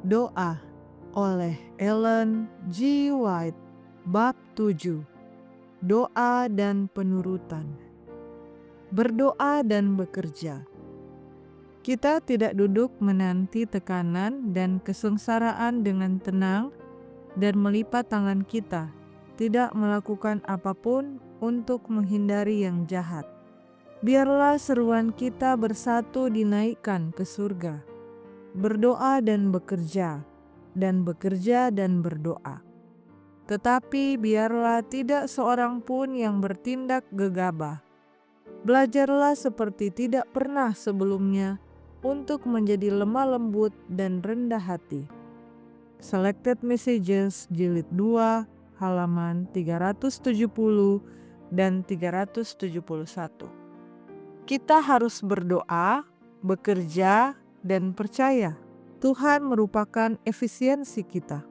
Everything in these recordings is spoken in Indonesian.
Doa oleh Ellen G. White. Bab 7. Doa dan penurutan. Berdoa dan bekerja. Kita tidak duduk menanti tekanan dan kesengsaraan dengan tenang dan melipat tangan kita, tidak melakukan apapun untuk menghindari yang jahat. Biarlah seruan kita bersatu dinaikkan ke surga. Berdoa dan bekerja, dan bekerja dan berdoa. Tetapi biarlah tidak seorang pun yang bertindak gegabah. Belajarlah seperti tidak pernah sebelumnya untuk menjadi lemah lembut dan rendah hati. Selected Messages Jilid 2 halaman 370 dan 371. Kita harus berdoa, bekerja, dan percaya. Tuhan merupakan efisiensi kita.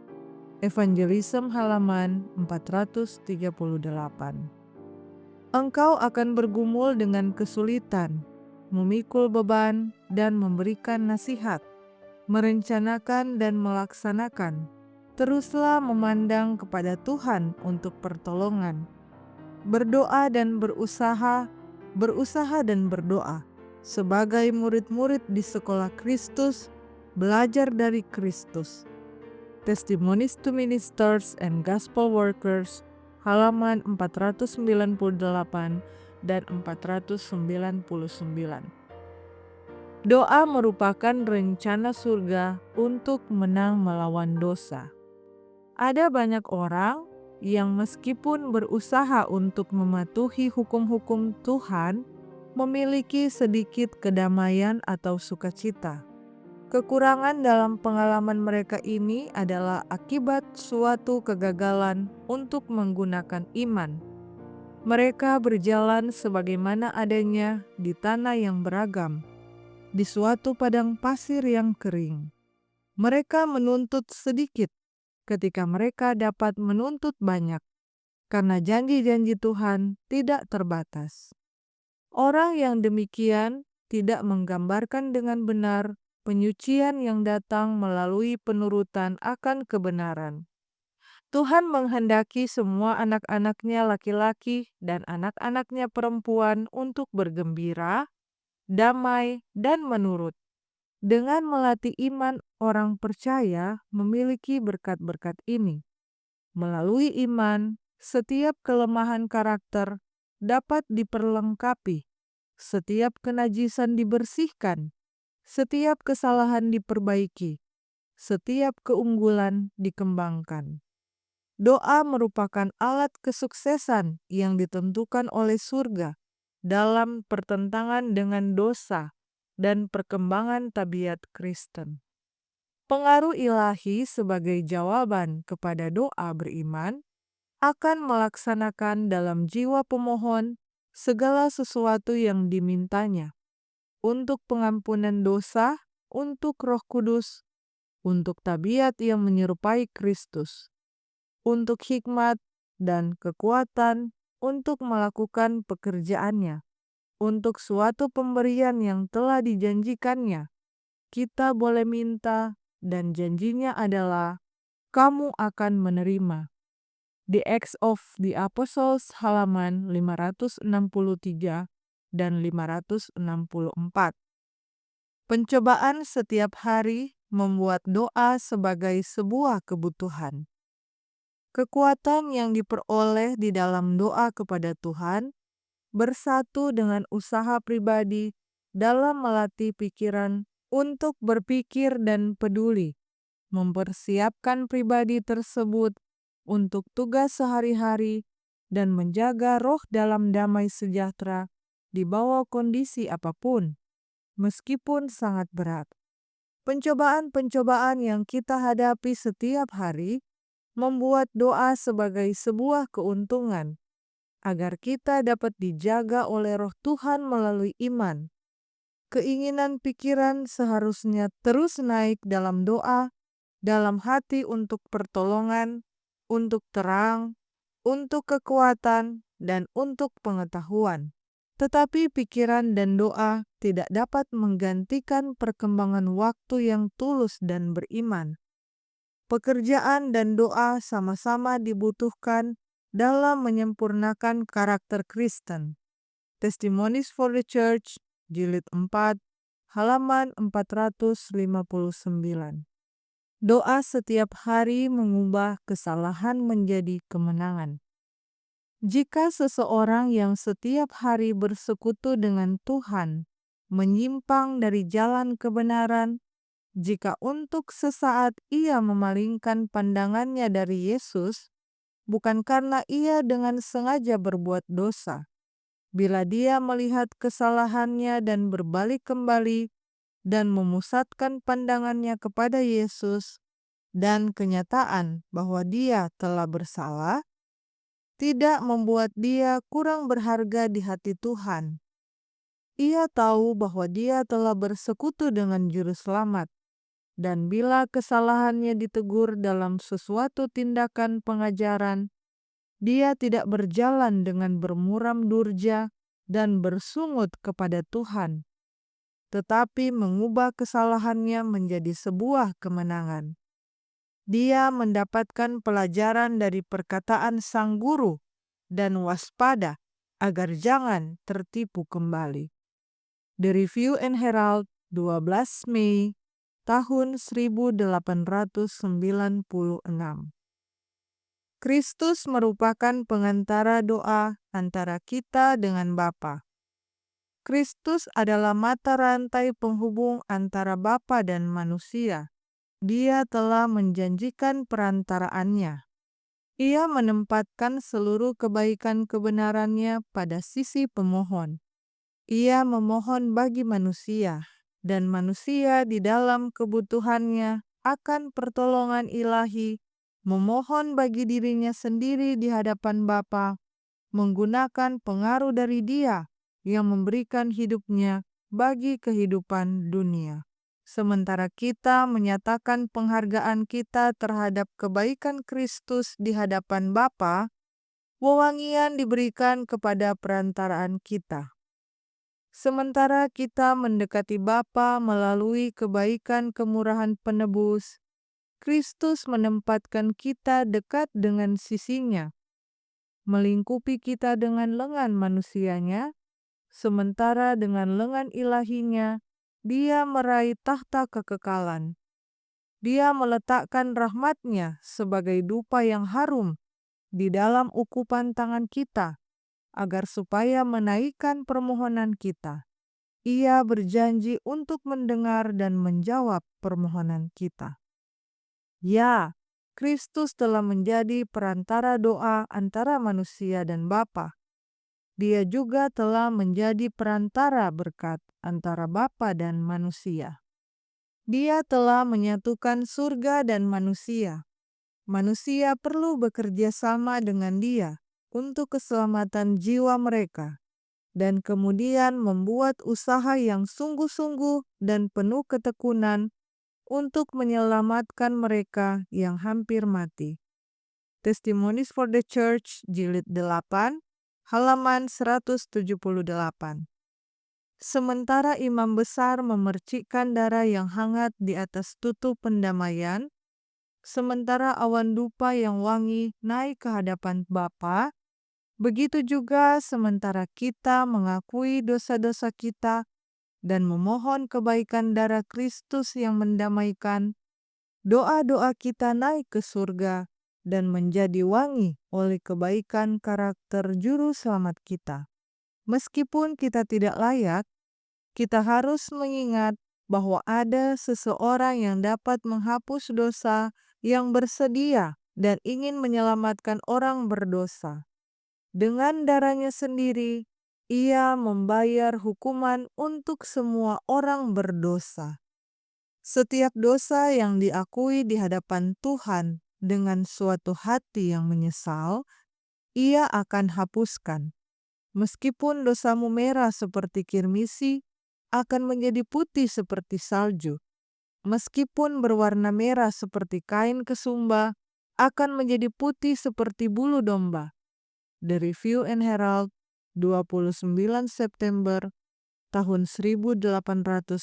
Evangelism halaman 438. Engkau akan bergumul dengan kesulitan, memikul beban, dan memberikan nasihat, merencanakan dan melaksanakan. Teruslah memandang kepada Tuhan untuk pertolongan. Berdoa dan berusaha dan berdoa. Sebagai murid-murid di sekolah Kristus, belajar dari Kristus. Testimonies to Ministers and Gospel Workers, halaman 498 dan 499. Doa merupakan rencana surga untuk menang melawan dosa. Ada banyak orang yang meskipun berusaha untuk mematuhi hukum-hukum Tuhan, memiliki sedikit kedamaian atau sukacita. Kekurangan dalam pengalaman mereka ini adalah akibat suatu kegagalan untuk menggunakan iman. Mereka berjalan sebagaimana adanya di tanah yang beragam, di suatu padang pasir yang kering. Mereka menuntut sedikit ketika mereka dapat menuntut banyak, karena janji-janji Tuhan tidak terbatas. Orang yang demikian tidak menggambarkan dengan benar penyucian yang datang melalui penurutan akan kebenaran. Tuhan menghendaki semua anak-anaknya laki-laki dan anak-anaknya perempuan untuk bergembira, damai, dan menurut. Dengan melatih iman, orang percaya memiliki berkat-berkat ini. Melalui iman, setiap kelemahan karakter dapat diperlengkapi, setiap kenajisan dibersihkan, setiap kesalahan diperbaiki, setiap keunggulan dikembangkan. Doa merupakan alat kesuksesan yang ditentukan oleh surga dalam pertentangan dengan dosa dan perkembangan tabiat Kristen. Pengaruh ilahi sebagai jawaban kepada doa beriman akan melaksanakan dalam jiwa pemohon segala sesuatu yang dimintanya, untuk pengampunan dosa, untuk Roh Kudus, untuk tabiat yang menyerupai Kristus, untuk hikmat dan kekuatan untuk melakukan pekerjaannya, untuk suatu pemberian yang telah dijanjikannya. Kita boleh minta dan janjinya adalah kamu akan menerima. The Acts of the Apostles halaman 563 dan 564. Pencobaan setiap hari membuat doa sebagai sebuah kebutuhan. Kekuatan yang diperoleh di dalam doa kepada Tuhan bersatu dengan usaha pribadi dalam melatih pikiran untuk berpikir dan peduli, mempersiapkan pribadi tersebut untuk tugas sehari-hari dan menjaga roh dalam damai sejahtera di bawah kondisi apapun, meskipun sangat berat. Pencobaan-pencobaan yang kita hadapi setiap hari membuat doa sebagai sebuah keuntungan, agar kita dapat dijaga oleh Roh Tuhan melalui iman. Keinginan pikiran seharusnya terus naik dalam doa, dalam hati untuk pertolongan, untuk terang, untuk kekuatan, dan untuk pengetahuan. Tetapi pikiran dan doa tidak dapat menggantikan perkembangan waktu yang tulus dan beriman. Pekerjaan dan doa sama-sama dibutuhkan dalam menyempurnakan karakter Kristen. Testimonies for the Church, Jilid 4, halaman 459. Doa setiap hari mengubah kesalahan menjadi kemenangan. Jika seseorang yang setiap hari bersekutu dengan Tuhan menyimpang dari jalan kebenaran, jika untuk sesaat ia memalingkan pandangannya dari Yesus, bukan karena ia dengan sengaja berbuat dosa. Bila dia melihat kesalahannya dan berbalik kembali dan memusatkan pandangannya kepada Yesus dan kenyataan bahwa dia telah bersalah, tidak membuat dia kurang berharga di hati Tuhan. Ia tahu bahwa dia telah bersekutu dengan Juru Selamat. Dan bila kesalahannya ditegur dalam sesuatu tindakan pengajaran, dia tidak berjalan dengan bermuram durja dan bersungut kepada Tuhan, tetapi mengubah kesalahannya menjadi sebuah kemenangan. Dia mendapatkan pelajaran dari perkataan sang guru dan waspada agar jangan tertipu kembali. The Review and Herald, 12 Mei tahun 1896. Kristus merupakan pengantara doa antara kita dengan Bapa. Kristus adalah mata rantai penghubung antara Bapa dan manusia. Dia telah menjanjikan perantaraannya. Ia menempatkan seluruh kebaikan kebenarannya pada sisi pemohon. Ia memohon bagi manusia, dan manusia di dalam kebutuhannya akan pertolongan ilahi, memohon bagi dirinya sendiri di hadapan Bapa, menggunakan pengaruh dari Dia yang memberikan hidupnya bagi kehidupan dunia. Sementara kita menyatakan penghargaan kita terhadap kebaikan Kristus di hadapan Bapa, wewangian diberikan kepada perantaraan kita. Sementara kita mendekati Bapa melalui kebaikan kemurahan penebus, Kristus menempatkan kita dekat dengan sisinya, melingkupi kita dengan lengan manusianya, sementara dengan lengan ilahinya, Dia meraih tahta kekekalan. Dia meletakkan rahmatnya sebagai dupa yang harum di dalam ukupan tangan kita, agar supaya menaikkan permohonan kita. Ia berjanji untuk mendengar dan menjawab permohonan kita. Ya, Kristus telah menjadi perantara doa antara manusia dan Bapa. Dia juga telah menjadi perantara berkat antara Bapa dan manusia. Dia telah menyatukan surga dan manusia. Manusia perlu bekerja sama dengan Dia untuk keselamatan jiwa mereka, dan kemudian membuat usaha yang sungguh-sungguh dan penuh ketekunan untuk menyelamatkan mereka yang hampir mati. Testimonies for the Church, Jilid 8, halaman 178. Sementara imam besar memercikkan darah yang hangat di atas tutup pendamaian, sementara awan dupa yang wangi naik ke hadapan Bapa, begitu juga sementara kita mengakui dosa-dosa kita dan memohon kebaikan darah Kristus yang mendamaikan, doa-doa kita naik ke surga dan menjadi wangi oleh kebaikan karakter Juru Selamat kita. Meskipun kita tidak layak, kita harus mengingat bahwa ada seseorang yang dapat menghapus dosa, yang bersedia dan ingin menyelamatkan orang berdosa. Dengan darahnya sendiri, Ia membayar hukuman untuk semua orang berdosa. Setiap dosa yang diakui di hadapan Tuhan dengan suatu hati yang menyesal, Ia akan hapuskan. Meskipun dosamu merah seperti kirmisi, akan menjadi putih seperti salju. Meskipun berwarna merah seperti kain kesumba, akan menjadi putih seperti bulu domba. The Review and Herald, 29 September tahun 1896.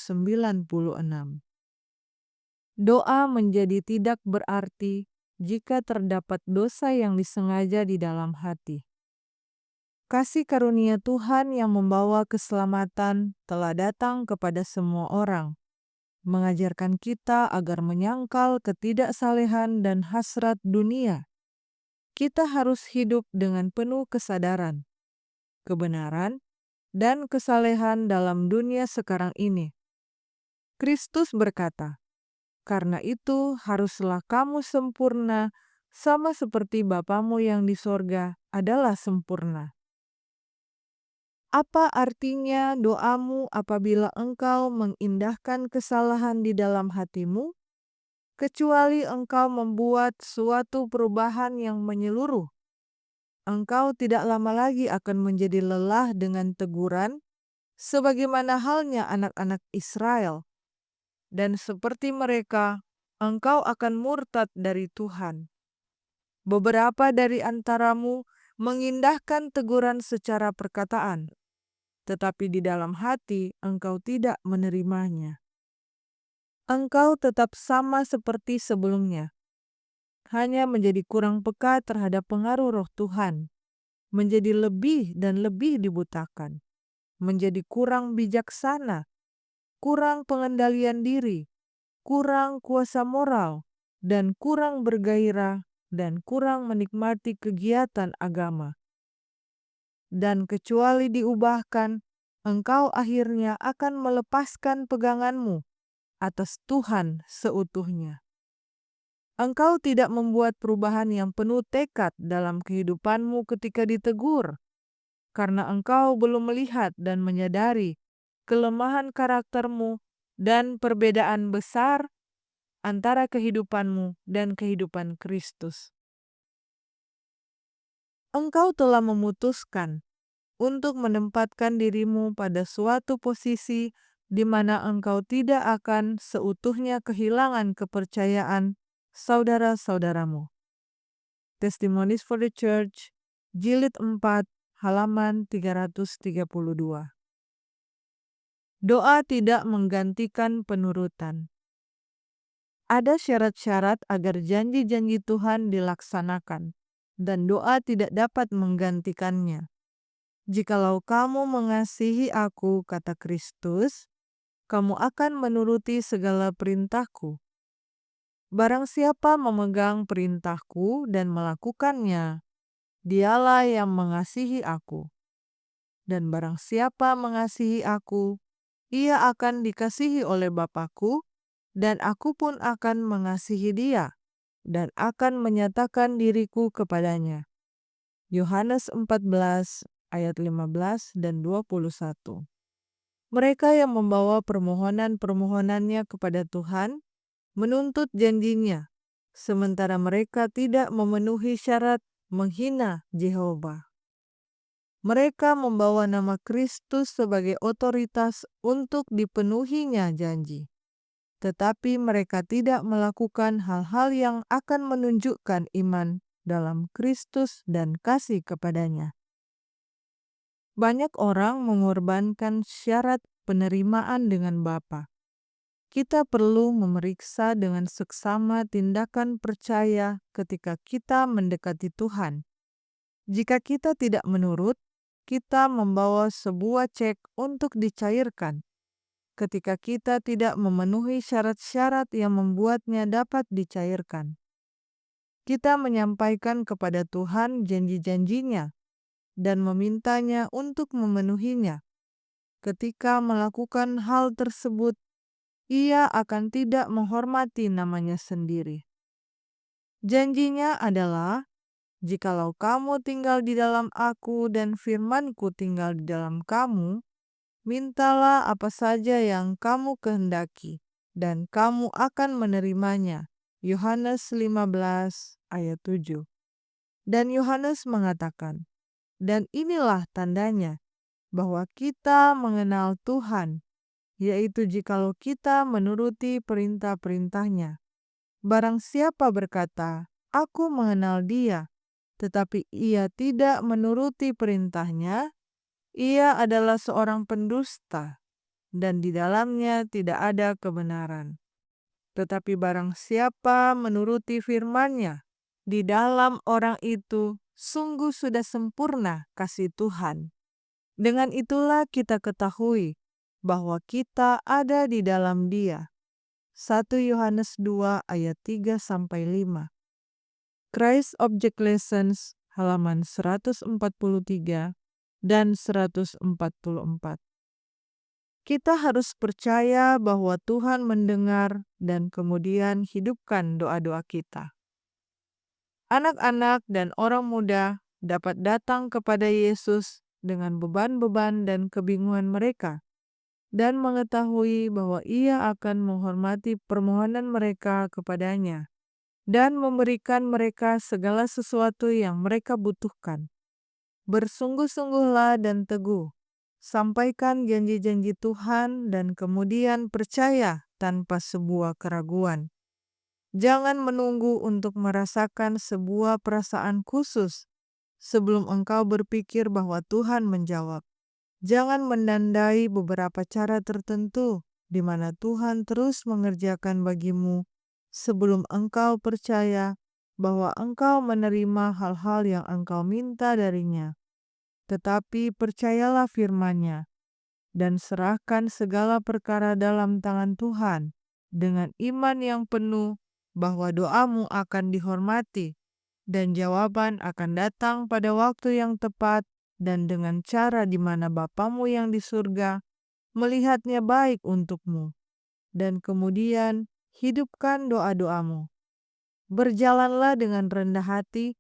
Doa menjadi tidak berarti jika terdapat dosa yang disengaja di dalam hati. Kasih karunia Tuhan yang membawa keselamatan telah datang kepada semua orang, mengajarkan kita agar menyangkal ketidaksalehan dan hasrat dunia. Kita harus hidup dengan penuh kesadaran, kebenaran, dan kesalehan dalam dunia sekarang ini. Kristus berkata, "Karena itu haruslah kamu sempurna, sama seperti Bapamu yang di sorga adalah sempurna." Apa artinya doamu apabila engkau mengindahkan kesalahan di dalam hatimu? Kecuali engkau membuat suatu perubahan yang menyeluruh. Engkau tidak lama lagi akan menjadi lelah dengan teguran, sebagaimana halnya anak-anak Israel. Dan seperti mereka, engkau akan murtad dari Tuhan. Beberapa dari antaramu mengindahkan teguran secara perkataan, tetapi di dalam hati engkau tidak menerimanya. Engkau tetap sama seperti sebelumnya, hanya menjadi kurang peka terhadap pengaruh roh Tuhan, menjadi lebih dan lebih dibutakan, menjadi kurang bijaksana, kurang pengendalian diri, kurang kuasa moral, dan kurang bergairah, dan kurang menikmati kegiatan agama. Dan kecuali diubahkan, engkau akhirnya akan melepaskan peganganmu atas Tuhan seutuhnya. Engkau tidak membuat perubahan yang penuh tekad dalam kehidupanmu ketika ditegur, karena engkau belum melihat dan menyadari kelemahan karaktermu dan perbedaan besar antara kehidupanmu dan kehidupan Kristus. Engkau telah memutuskan untuk menempatkan dirimu pada suatu posisi di mana engkau tidak akan seutuhnya kehilangan kepercayaan saudara-saudaramu. Testimonies for the Church, Jilid 4, halaman 332. Doa tidak menggantikan penurutan. Ada syarat-syarat agar janji-janji Tuhan dilaksanakan, dan doa tidak dapat menggantikannya. Jikalau kamu mengasihi aku, kata Kristus, kamu akan menuruti segala perintahku. Barang siapa memegang perintahku dan melakukannya, dialah yang mengasihi aku. Dan barang siapa mengasihi aku, ia akan dikasihi oleh Bapa-Ku, dan aku pun akan mengasihi dia, dan akan menyatakan diriku kepadanya. Yohanes 14 ayat 15 dan 21. Mereka yang membawa permohonan-permohonannya kepada Tuhan menuntut janjinya, sementara mereka tidak memenuhi syarat menghina Yehova. Mereka membawa nama Kristus sebagai otoritas untuk dipenuhinya janji, tetapi mereka tidak melakukan hal-hal yang akan menunjukkan iman dalam Kristus dan kasih kepadanya. Banyak orang mengorbankan syarat penerimaan dengan Bapa. Kita perlu memeriksa dengan seksama tindakan percaya ketika kita mendekati Tuhan. Jika kita tidak menurut, kita membawa sebuah cek untuk dicairkan. Ketika kita tidak memenuhi syarat-syarat yang membuatnya dapat dicairkan, kita menyampaikan kepada Tuhan janji-janjinya dan memintanya untuk memenuhinya. Ketika melakukan hal tersebut, ia akan tidak menghormati namanya sendiri. Janjinya adalah, "Jikalau kamu tinggal di dalam aku dan firman-Ku tinggal di dalam kamu, mintalah apa saja yang kamu kehendaki, dan kamu akan menerimanya." Yohanes 15 ayat 7. Dan Yohanes mengatakan, "Dan inilah tandanya bahwa kita mengenal Tuhan, yaitu jikalau kita menuruti perintah-perintahnya. Barang siapa berkata, 'Aku mengenal Dia,' tetapi ia tidak menuruti perintahnya, ia adalah seorang pendusta, dan di dalamnya tidak ada kebenaran." Tetapi barang siapa menuruti firman-Nya, di dalam orang itu sungguh sudah sempurna kasih Tuhan. Dengan itulah kita ketahui bahwa kita ada di dalam Dia. 1 Yohanes 2 ayat 3-5. Christ Object Lessons halaman 143 dan 144. Kita harus percaya bahwa Tuhan mendengar dan kemudian hidupkan doa-doa kita. Anak-anak dan orang muda dapat datang kepada Yesus dengan beban-beban dan kebingungan mereka dan mengetahui bahwa Ia akan menghormati permohonan mereka kepadanya dan memberikan mereka segala sesuatu yang mereka butuhkan. Bersungguh-sungguhlah dan teguh. Sampaikan janji-janji Tuhan dan kemudian percaya tanpa sebuah keraguan. Jangan menunggu untuk merasakan sebuah perasaan khusus sebelum engkau berpikir bahwa Tuhan menjawab. Jangan menandai beberapa cara tertentu di mana Tuhan terus mengerjakan bagimu sebelum engkau percaya bahwa engkau menerima hal-hal yang engkau minta darinya. Tetapi percayalah firman-Nya dan serahkan segala perkara dalam tangan Tuhan dengan iman yang penuh bahwa doamu akan dihormati dan jawaban akan datang pada waktu yang tepat dan dengan cara di mana Bapamu yang di surga melihatnya baik untukmu. Dan kemudian hidupkan doa-doamu. Berjalanlah dengan rendah hati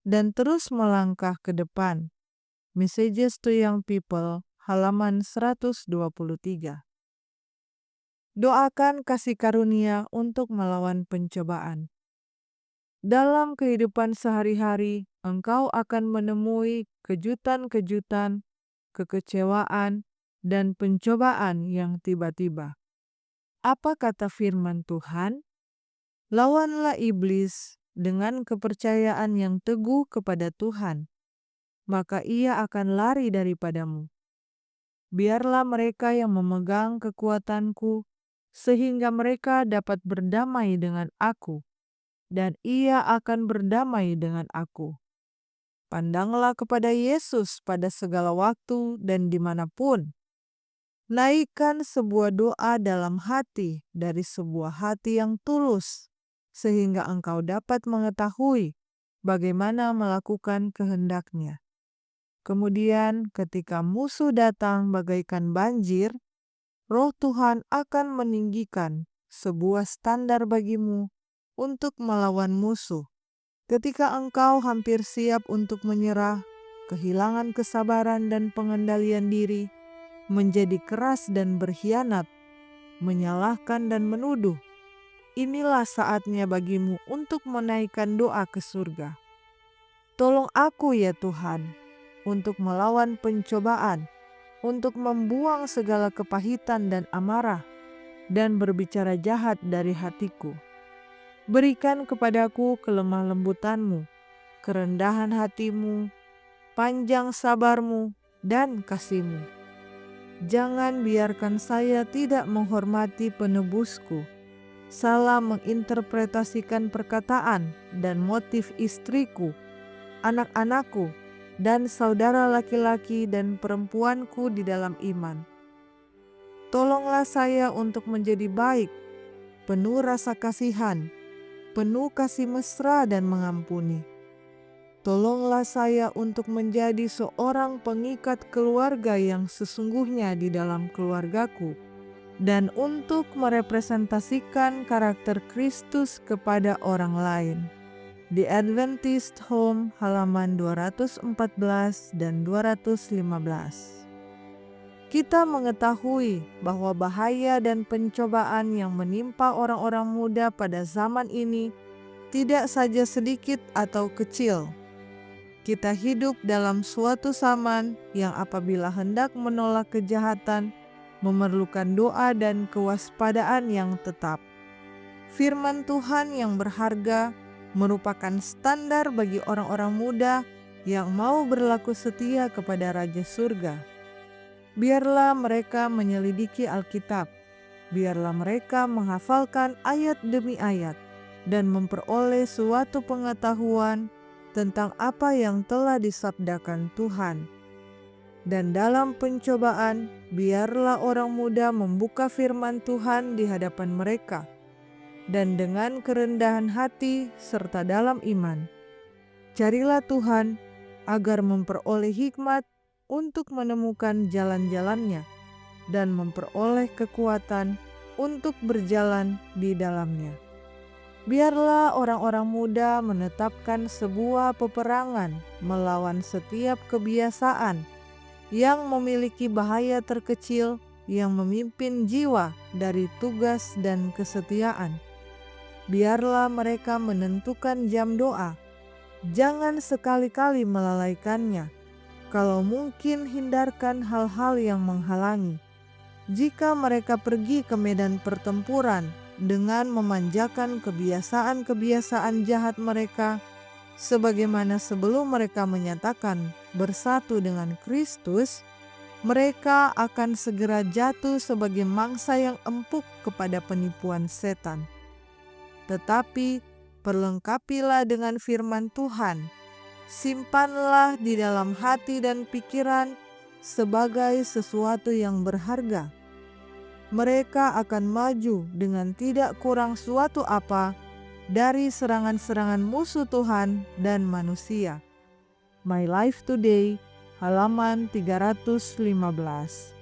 dan terus melangkah ke depan. Messages to Young People, halaman 123. Doakan kasih karunia untuk melawan pencobaan. Dalam kehidupan sehari-hari, engkau akan menemui kejutan-kejutan, kekecewaan, dan pencobaan yang tiba-tiba. Apa kata firman Tuhan? Lawanlah iblis dengan kepercayaan yang teguh kepada Tuhan, maka ia akan lari daripadamu. Biarlah mereka yang memegang kekuatanku, sehingga mereka dapat berdamai dengan aku, dan ia akan berdamai dengan aku. Pandanglah kepada Yesus pada segala waktu dan dimanapun. Naikkan sebuah doa dalam hati dari sebuah hati yang tulus, sehingga engkau dapat mengetahui bagaimana melakukan kehendak-Nya. Kemudian ketika musuh datang bagaikan banjir, Roh Tuhan akan meninggikan sebuah standar bagimu untuk melawan musuh. Ketika engkau hampir siap untuk menyerah, kehilangan kesabaran dan pengendalian diri, menjadi keras dan berkhianat, menyalahkan dan menuduh, inilah saatnya bagimu untuk menaikkan doa ke surga. Tolong aku ya Tuhan, untuk melawan pencobaan, untuk membuang segala kepahitan dan amarah, dan berbicara jahat dari hatiku. Berikan kepadaku kelemah lembutan-Mu, kerendahan hati-Mu, panjang sabar-Mu, dan kasih-Mu. Jangan biarkan saya tidak menghormati penebusku, salah menginterpretasikan perkataan dan motif istriku, anak-anakku, dan saudara laki-laki dan perempuanku di dalam iman. Tolonglah saya untuk menjadi baik, penuh rasa kasihan, penuh kasih mesra dan mengampuni. Tolonglah saya untuk menjadi seorang pengikat keluarga yang sesungguhnya di dalam keluargaku, dan untuk merepresentasikan karakter Kristus kepada orang lain. The Adventist Home, halaman 214 dan 215. Kita mengetahui bahwa bahaya dan pencobaan yang menimpa orang-orang muda pada zaman ini tidak saja sedikit atau kecil. Kita hidup dalam suatu zaman yang apabila hendak menolak kejahatan, memerlukan doa dan kewaspadaan yang tetap. Firman Tuhan yang berharga merupakan standar bagi orang-orang muda yang mau berlaku setia kepada Raja Surga. Biarlah mereka menyelidiki Alkitab, biarlah mereka menghafalkan ayat demi ayat dan memperoleh suatu pengetahuan tentang apa yang telah disabdakan Tuhan. Dan dalam pencobaan, biarlah orang muda membuka firman Tuhan di hadapan mereka, dan dengan kerendahan hati serta dalam iman, carilah Tuhan agar memperoleh hikmat untuk menemukan jalan-jalannya dan memperoleh kekuatan untuk berjalan di dalamnya. Biarlah orang-orang muda menetapkan sebuah peperangan melawan setiap kebiasaan yang memiliki bahaya terkecil yang memimpin jiwa dari tugas dan kesetiaan. Biarlah mereka menentukan jam doa. Jangan sekali-kali melalaikannya. Kalau mungkin, hindarkan hal-hal yang menghalangi. Jika mereka pergi ke medan pertempuran dengan memanjakan kebiasaan-kebiasaan jahat mereka, sebagaimana sebelum mereka menyatakan bersatu dengan Kristus, mereka akan segera jatuh sebagai mangsa yang empuk kepada penipuan setan. Tetapi perlengkapilah dengan firman Tuhan, simpanlah di dalam hati dan pikiran sebagai sesuatu yang berharga. Mereka akan maju dengan tidak kurang suatu apa dari serangan-serangan musuh Tuhan dan manusia. My Life Today, halaman 315.